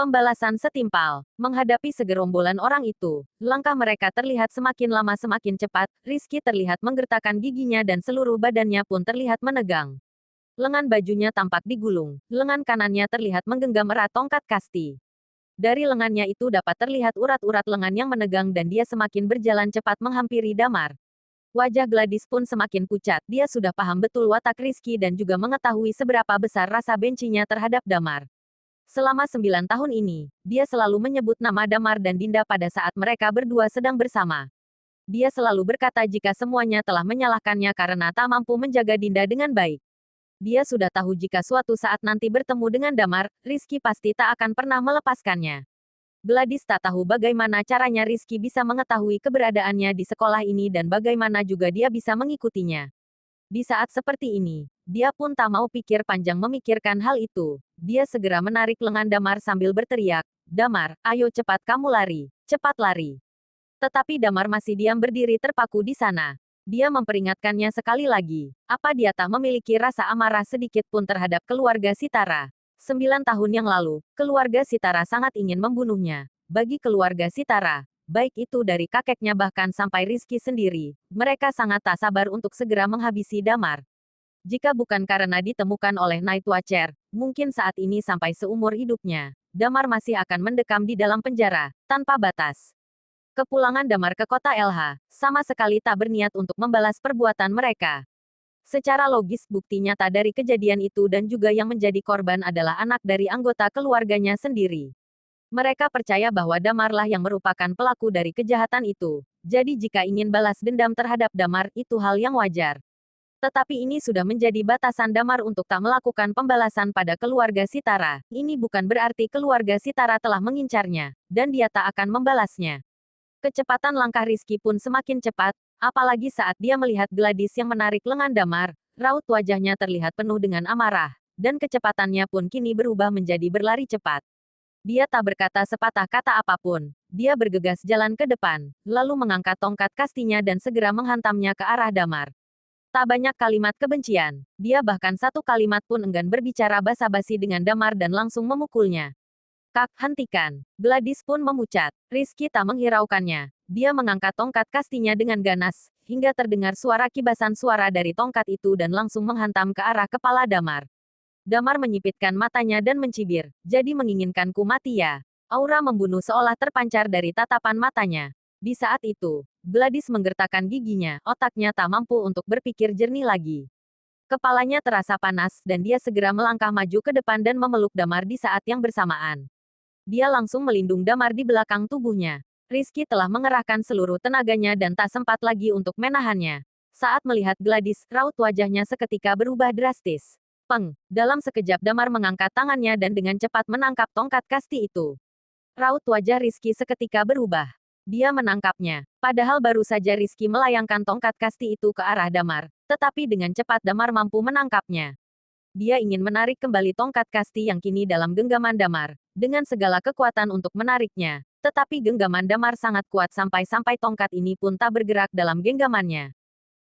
Pembalasan setimpal. Menghadapi segerombolan orang itu, langkah mereka terlihat semakin lama semakin cepat. Rizky terlihat menggertakkan giginya dan seluruh badannya pun terlihat menegang. Lengan bajunya tampak digulung, lengan kanannya terlihat menggenggam erat tongkat kasti. Dari lengannya itu dapat terlihat urat-urat lengan yang menegang dan dia semakin berjalan cepat menghampiri Damar. Wajah Gladys pun semakin pucat, dia sudah paham betul watak Rizky dan juga mengetahui seberapa besar rasa bencinya terhadap Damar. Selama 9 tahun ini, dia selalu menyebut nama Damar dan Dinda pada saat mereka berdua sedang bersama. Dia selalu berkata jika semuanya telah menyalahkannya karena tak mampu menjaga Dinda dengan baik. Dia sudah tahu jika suatu saat nanti bertemu dengan Damar, Rizky pasti tak akan pernah melepaskannya. Gladys tak tahu bagaimana caranya Rizky bisa mengetahui keberadaannya di sekolah ini dan bagaimana juga dia bisa mengikutinya. Di saat seperti ini, dia pun tak mau pikir panjang memikirkan hal itu. Dia segera menarik lengan Damar sambil berteriak, "Damar, ayo cepat kamu lari, cepat lari." Tetapi Damar masih diam berdiri terpaku di sana. Dia memperingatkannya sekali lagi. Apa dia tak memiliki rasa amarah sedikit pun terhadap keluarga Sitara? 9 tahun yang lalu, keluarga Sitara sangat ingin membunuhnya. Bagi keluarga Sitara, baik itu dari kakeknya bahkan sampai Rizky sendiri, mereka sangat tak sabar untuk segera menghabisi Damar. Jika bukan karena ditemukan oleh Night Watcher, mungkin saat ini sampai seumur hidupnya, Damar masih akan mendekam di dalam penjara, tanpa batas. Kepulangan Damar ke kota LH, sama sekali tak berniat untuk membalas perbuatan mereka. Secara logis bukti nyata dari kejadian itu dan juga yang menjadi korban adalah anak dari anggota keluarganya sendiri. Mereka percaya bahwa Damarlah yang merupakan pelaku dari kejahatan itu. Jadi jika ingin balas dendam terhadap Damar, itu hal yang wajar. Tetapi ini sudah menjadi batasan Damar untuk tak melakukan pembalasan pada keluarga Sitara. Ini bukan berarti keluarga Sitara telah mengincarnya, dan dia tak akan membalasnya. Kecepatan langkah Rizky pun semakin cepat, apalagi saat dia melihat Gladys yang menarik lengan Damar, raut wajahnya terlihat penuh dengan amarah, dan kecepatannya pun kini berubah menjadi berlari cepat. Dia tak berkata sepatah kata apapun, dia bergegas jalan ke depan, lalu mengangkat tongkat kastinya dan segera menghantamnya ke arah Damar. Tak banyak kalimat kebencian, dia bahkan satu kalimat pun enggan berbicara basa-basi dengan Damar dan langsung memukulnya. "Kak, hentikan." Gladys pun memucat. Rizky tak menghiraukannya. Dia mengangkat tongkat kastinya dengan ganas, hingga terdengar suara kibasan suara dari tongkat itu dan langsung menghantam ke arah kepala Damar. Damar menyipitkan matanya dan mencibir. "Jadi menginginkanku mati ya?" Aura membunuh seolah terpancar dari tatapan matanya. Di saat itu, Gladys menggertakkan giginya, otaknya tak mampu untuk berpikir jernih lagi. Kepalanya terasa panas dan dia segera melangkah maju ke depan dan memeluk Damar di saat yang bersamaan. Dia langsung melindung Damar di belakang tubuhnya. Rizky telah mengerahkan seluruh tenaganya dan tak sempat lagi untuk menahannya. Saat melihat Gladys, raut wajahnya seketika berubah drastis. Peng! Dalam sekejap Damar mengangkat tangannya dan dengan cepat menangkap tongkat kasti itu. Raut wajah Rizky seketika berubah. Dia menangkapnya. Padahal baru saja Rizky melayangkan tongkat kasti itu ke arah Damar. Tetapi dengan cepat Damar mampu menangkapnya. Dia ingin menarik kembali tongkat kasti yang kini dalam genggaman Damar, dengan segala kekuatan untuk menariknya. Tetapi genggaman Damar sangat kuat sampai-sampai tongkat ini pun tak bergerak dalam genggamannya.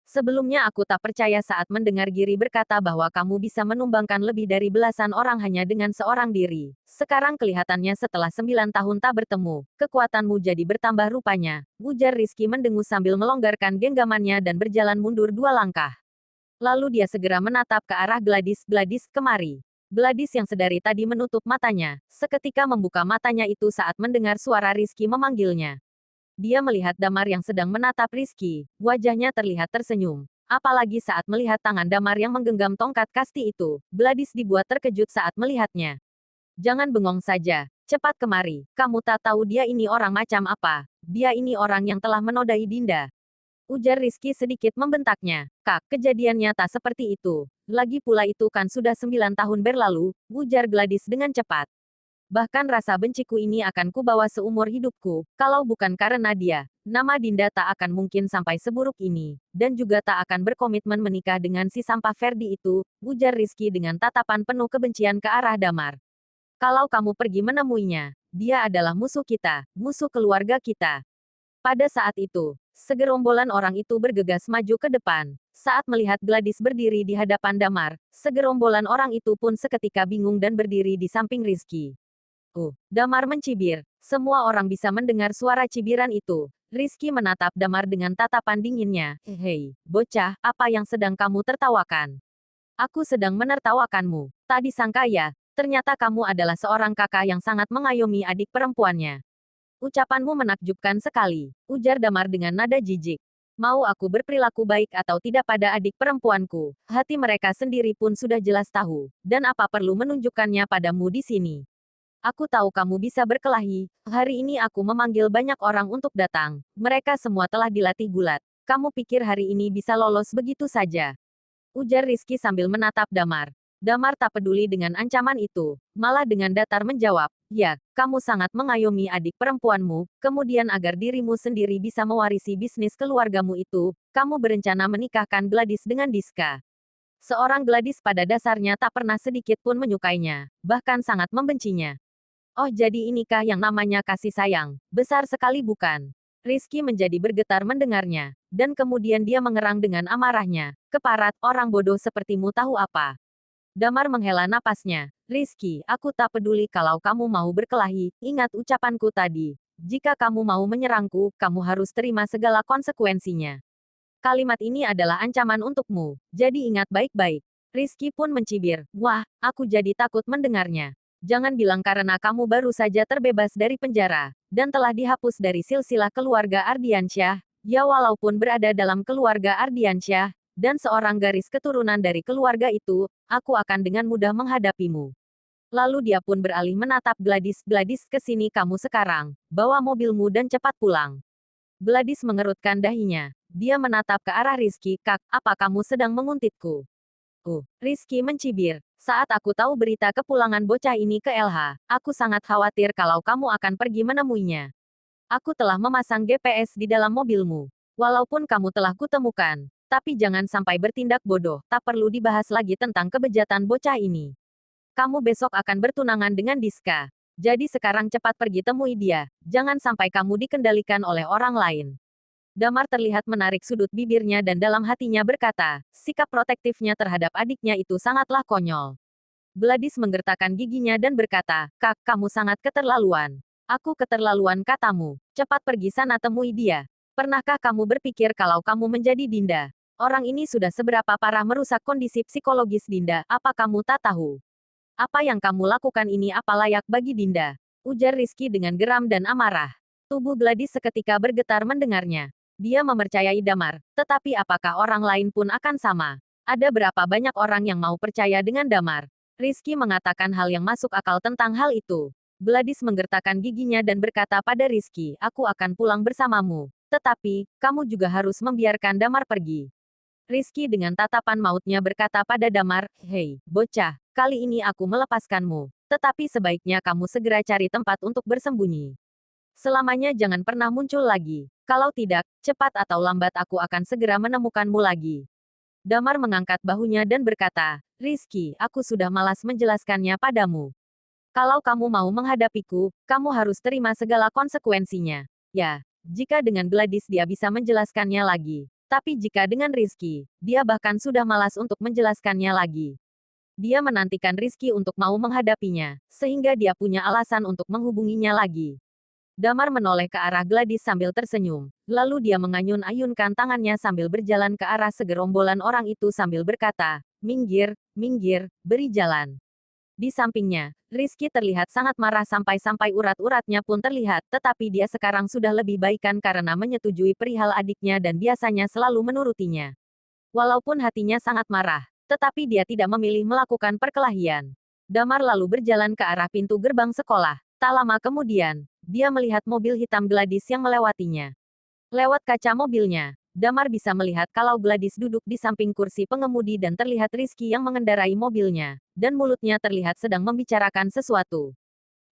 Sebelumnya aku tak percaya saat mendengar Giri berkata bahwa kamu bisa menumbangkan lebih dari belasan orang hanya dengan seorang diri. Sekarang kelihatannya setelah 9 tahun tak bertemu, kekuatanmu jadi bertambah rupanya. Ujar Rizky mendengus sambil melonggarkan genggamannya dan berjalan mundur 2 langkah. Lalu dia segera menatap ke arah Gladys. "Gladys, kemari." Gladys yang sedari tadi menutup matanya, seketika membuka matanya itu saat mendengar suara Rizky memanggilnya. Dia melihat Damar yang sedang menatap Rizky, wajahnya terlihat tersenyum. Apalagi saat melihat tangan Damar yang menggenggam tongkat kasti itu, Gladys dibuat terkejut saat melihatnya. "Jangan bengong saja, cepat kemari. Kamu tak tahu dia ini orang macam apa. Dia ini orang yang telah menodai Dinda." Ujar Rizky sedikit membentaknya. "Kak, kejadiannya tak seperti itu. Lagi pula itu kan sudah 9 tahun berlalu," ujar Gladys dengan cepat. "Bahkan rasa benciku ini akan kubawa seumur hidupku. Kalau bukan karena dia, nama Dinda tak akan mungkin sampai seburuk ini. Dan juga tak akan berkomitmen menikah dengan si sampah Ferdi itu," ujar Rizky dengan tatapan penuh kebencian ke arah Damar. "Kalau kamu pergi menemuinya, dia adalah musuh kita, musuh keluarga kita." Pada saat itu, segerombolan orang itu bergegas maju ke depan. Saat melihat Gladys berdiri di hadapan Damar, segerombolan orang itu pun seketika bingung dan berdiri di samping Rizky. Damar mencibir. Semua orang bisa mendengar suara cibiran itu. Rizky menatap Damar dengan tatapan dinginnya. Hei, bocah, apa yang sedang kamu tertawakan? Aku sedang menertawakanmu. Tak disangka ya, ternyata kamu adalah seorang kakak yang sangat mengayomi adik perempuannya. Ucapanmu menakjubkan sekali, ujar Damar dengan nada jijik. Mau aku berperilaku baik atau tidak pada adik perempuanku, hati mereka sendiri pun sudah jelas tahu, dan apa perlu menunjukkannya padamu di sini. Aku tahu kamu bisa berkelahi, hari ini aku memanggil banyak orang untuk datang, mereka semua telah dilatih gulat. Kamu pikir hari ini bisa lolos begitu saja? Ujar Rizky sambil menatap Damar. Damar tak peduli dengan ancaman itu, malah dengan datar menjawab, ya, kamu sangat mengayomi adik perempuanmu, kemudian agar dirimu sendiri bisa mewarisi bisnis keluargamu itu, kamu berencana menikahkan Gladys dengan Diska. Seorang Gladys pada dasarnya tak pernah sedikit pun menyukainya, bahkan sangat membencinya. Oh jadi inikah yang namanya kasih sayang? Besar sekali bukan? Rizky menjadi bergetar mendengarnya. Dan kemudian dia mengerang dengan amarahnya. Keparat, orang bodoh sepertimu tahu apa? Damar menghela napasnya. Rizky, aku tak peduli kalau kamu mau berkelahi, ingat ucapanku tadi. Jika kamu mau menyerangku, kamu harus terima segala konsekuensinya. Kalimat ini adalah ancaman untukmu, jadi ingat baik-baik. Rizky pun mencibir. Wah, aku jadi takut mendengarnya. Jangan bilang karena kamu baru saja terbebas dari penjara, dan telah dihapus dari silsilah keluarga Ardiansyah, ya walaupun berada dalam keluarga Ardiansyah, dan seorang garis keturunan dari keluarga itu, aku akan dengan mudah menghadapimu. Lalu dia pun beralih menatap Gladys. Gladys, kesini kamu sekarang, bawa mobilmu dan cepat pulang. Gladys mengerutkan dahinya. Dia menatap ke arah Rizky. Kak, apa kamu sedang menguntitku? Rizky mencibir. Saat aku tahu berita kepulangan bocah ini ke LH, aku sangat khawatir kalau kamu akan pergi menemuinya. Aku telah memasang GPS di dalam mobilmu. Walaupun kamu telah kutemukan, tapi jangan sampai bertindak bodoh, tak perlu dibahas lagi tentang kebejatan bocah ini. Kamu besok akan bertunangan dengan Diska. Jadi sekarang cepat pergi temui dia, jangan sampai kamu dikendalikan oleh orang lain. Damar terlihat menarik sudut bibirnya dan dalam hatinya berkata, sikap protektifnya terhadap adiknya itu sangatlah konyol. Gladys menggertakkan giginya dan berkata, Kak, kamu sangat keterlaluan. Aku keterlaluan katamu. Cepat pergi sana temui dia. Pernahkah kamu berpikir kalau kamu menjadi Dinda? Orang ini sudah seberapa parah merusak kondisi psikologis Dinda, apa kamu tak tahu? Apa yang kamu lakukan ini apa layak bagi Dinda? Ujar Rizky dengan geram dan amarah. Tubuh Gladys seketika bergetar mendengarnya. Dia mempercayai Damar, tetapi apakah orang lain pun akan sama? Ada berapa banyak orang yang mau percaya dengan Damar? Rizky mengatakan hal yang masuk akal tentang hal itu. Gladys menggertakkan giginya dan berkata pada Rizky, aku akan pulang bersamamu. Tetapi, kamu juga harus membiarkan Damar pergi. Rizky dengan tatapan mautnya berkata pada Damar, hei, bocah, kali ini aku melepaskanmu. Tetapi sebaiknya kamu segera cari tempat untuk bersembunyi. Selamanya jangan pernah muncul lagi. Kalau tidak, cepat atau lambat aku akan segera menemukanmu lagi. Damar mengangkat bahunya dan berkata, Rizky, aku sudah malas menjelaskannya padamu. Kalau kamu mau menghadapiku, kamu harus terima segala konsekuensinya. Ya, jika dengan Gladys dia bisa menjelaskannya lagi. Tapi jika dengan Rizky, dia bahkan sudah malas untuk menjelaskannya lagi. Dia menantikan Rizky untuk mau menghadapinya, sehingga dia punya alasan untuk menghubunginya lagi. Damar menoleh ke arah Gladys sambil tersenyum. Lalu dia mengayun-ayunkan tangannya sambil berjalan ke arah segerombolan orang itu sambil berkata, minggir, minggir, beri jalan. Di sampingnya, Rizky terlihat sangat marah sampai-sampai urat-uratnya pun terlihat, tetapi dia sekarang sudah lebih baikan karena menyetujui perihal adiknya dan biasanya selalu menurutinya. Walaupun hatinya sangat marah, tetapi dia tidak memilih melakukan perkelahian. Damar lalu berjalan ke arah pintu gerbang sekolah. Tak lama kemudian, dia melihat mobil hitam Gladys yang melewatinya. Lewat kaca mobilnya, Damar bisa melihat kalau Gladys duduk di samping kursi pengemudi dan terlihat Rizky yang mengendarai mobilnya, dan mulutnya terlihat sedang membicarakan sesuatu.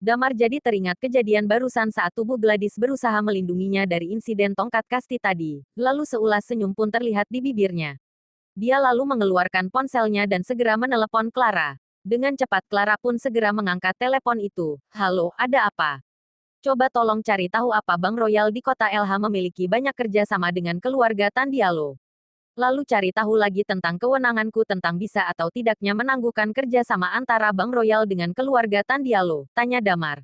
Damar jadi teringat kejadian barusan saat tubuh Gladys berusaha melindunginya dari insiden tongkat kasti tadi, lalu seulas senyum pun terlihat di bibirnya. Dia lalu mengeluarkan ponselnya dan segera menelepon Clara. Dengan cepat Clara pun segera mengangkat telepon itu. Halo, ada apa? Coba tolong cari tahu apa Bank Royal di kota LH memiliki banyak kerja sama dengan keluarga Tandialo. Lalu cari tahu lagi tentang kewenanganku tentang bisa atau tidaknya menangguhkan kerja sama antara Bank Royal dengan keluarga Tandialo, tanya Damar.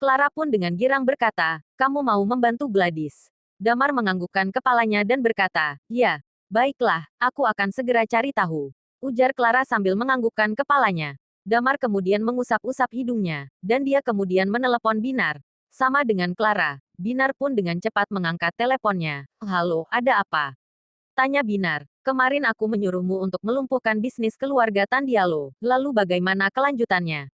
Clara pun dengan girang berkata, kamu mau membantu Gladys? Damar menganggukkan kepalanya dan berkata, ya, baiklah, aku akan segera cari tahu. Ujar Clara sambil menganggukkan kepalanya. Damar kemudian mengusap-usap hidungnya, dan dia kemudian menelepon Binar. Sama dengan Clara, Binar pun dengan cepat mengangkat teleponnya. Halo, ada apa? Tanya Binar. Kemarin aku menyuruhmu untuk melumpuhkan bisnis keluarga Tandialo. Lalu bagaimana kelanjutannya?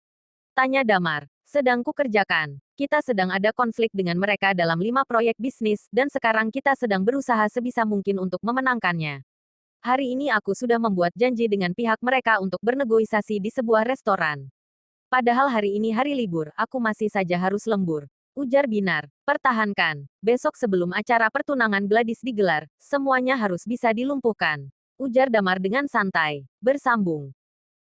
Tanya Damar. Sedang kukerjakan. Kita sedang ada konflik dengan mereka dalam 5 proyek bisnis, dan sekarang kita sedang berusaha sebisa mungkin untuk memenangkannya. Hari ini aku sudah membuat janji dengan pihak mereka untuk bernegosiasi di sebuah restoran. Padahal hari ini hari libur, aku masih saja harus lembur. Ujar Binar. Pertahankan. Besok sebelum acara pertunangan Gladys digelar, semuanya harus bisa dilumpuhkan. Ujar Damar dengan santai. Bersambung.